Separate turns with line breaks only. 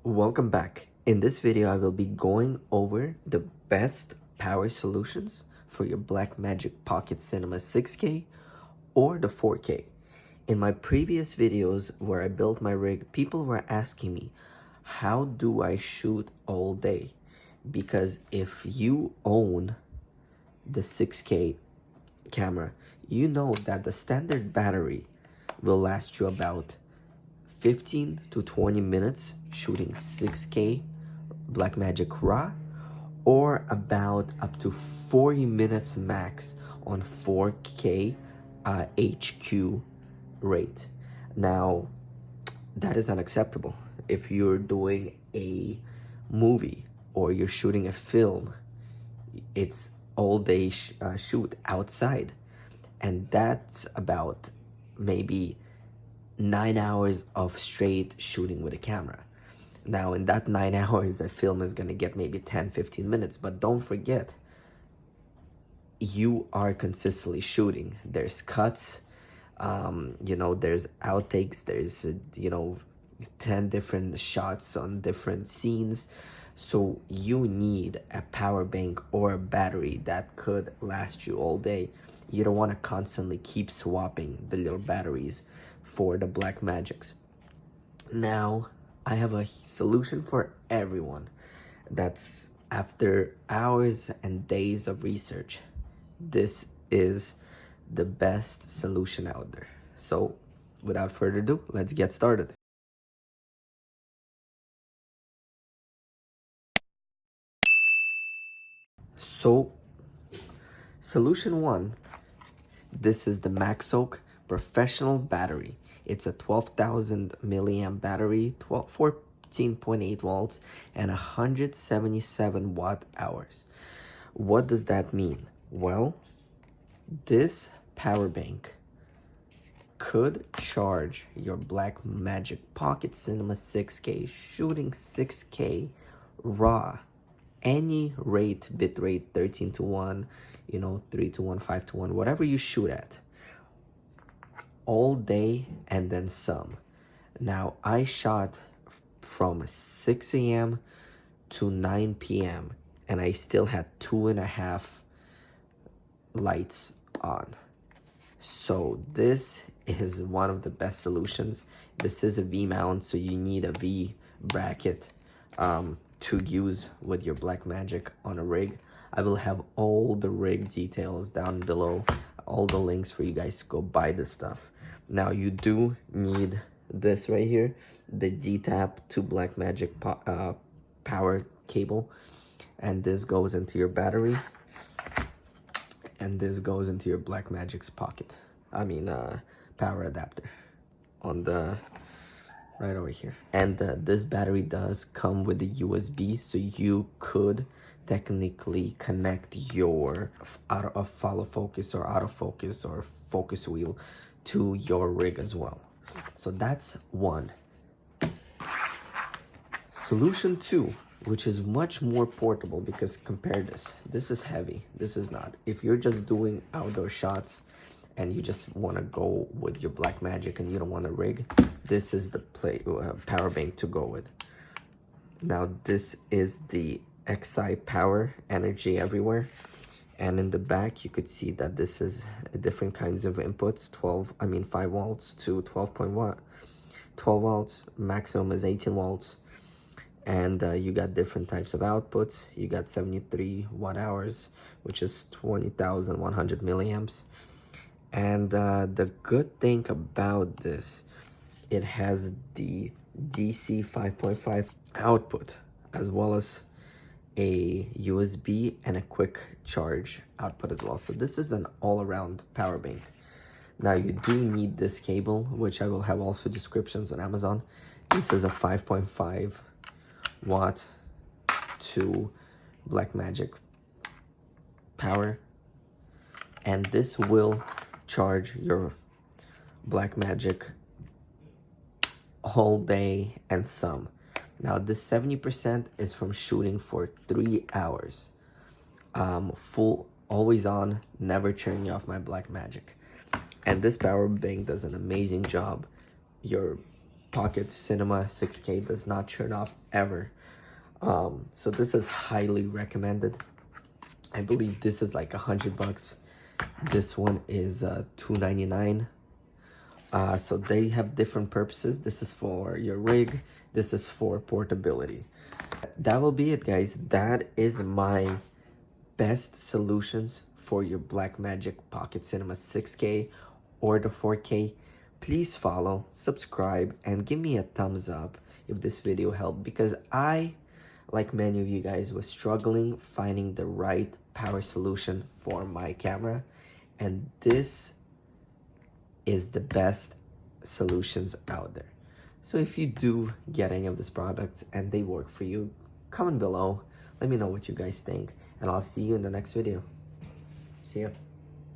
Welcome back. In this video, I will be going over the best power solutions for your Blackmagic Pocket Cinema 6K or the 4K. In my previous videos where I built my rig, people were asking me, how do I shoot all day? Because if you own the 6K camera, you know that the standard battery will last you about 15 to 20 minutes shooting 6K Blackmagic RAW, or about up to 40 minutes max on 4K HQ rate. Now, that is unacceptable. If you're doing a movie or you're shooting a film, it's all day shoot outside, and that's about maybe 9 hours of straight shooting with a camera. Now in that 9 hours, the film is gonna get maybe 10-15 minutes, but don't forget, you are consistently shooting. There's cuts, there's outtakes, there's 10 different shots on different scenes. So you need a power bank or a battery that could last you all day. You don't want to constantly keep swapping the little batteries for the Blackmagics. Now, I have a solution for everyone. That's after hours and days of research. This is the best solution out there. So, without further ado, let's get started. So, solution one, this is the Maxoak Professional Battery. It's a 12,000 milliamp battery, 14.8 volts, and 177 watt hours. What does that mean? Well, this power bank could charge your Blackmagic Pocket Cinema 6K shooting 6K RAW, any rate, bit rate, 13:1, 3:1, 5:1, whatever you shoot at, all day and then some. Now, I shot from 6 a.m. to 9 p.m. and I still had 2.5 lights on. So this is one of the best solutions. This is a V mount, so you need a V bracket to use with your Blackmagic on a rig. I will have all the rig details down below, all the links for you guys to go buy this stuff. Now you do need this right here, the D-Tap to Blackmagic power cable, and this goes into your battery, and this goes into your Blackmagic's power adapter on the right over here. And this battery does come with the USB, so you could technically connect your follow focus or autofocus or focus wheel to your rig as well. So that's one. Solution two, which is much more portable, because compare this is heavy, this is not. If you're just doing outdoor shots and you just want to go with your Blackmagic and you don't want a rig, this is the power bank to go with. Now this is the XI Power Energy Everywhere, and in the back you could see that this is different kinds of inputs, 5 volts to 12 volts, maximum is 18 volts, and you got different types of outputs. You got 73 watt hours, which is 20,100 milliamps. And the good thing about this, it has the DC 5.5 output, as well as a USB and a quick charge output as well. So this is an all-around power bank. Now you do need this cable, which I will have also descriptions on Amazon. This is a 5.5 watt to Blackmagic power, and this will charge your Blackmagic all day and some. Now this 70% is from shooting for 3 hours, full, always on, never turning off my Blackmagic. And this power bank does an amazing job. Your Pocket Cinema 6K does not turn off ever. So this is highly recommended. I believe this is like $100. This one is $2.99. So they have different purposes. This is for your rig. This is for portability. That will be it, guys. That is my best solutions for your Blackmagic Pocket Cinema 6K or the 4K. Please follow, subscribe, and give me a thumbs up if this video helped, because I, like many of you guys, was struggling finding the right power solution for my camera, and this is the best solutions out there. So if you do get any of these products and they work for you, comment below, let me know what you guys think, and I'll see you in the next video. See ya.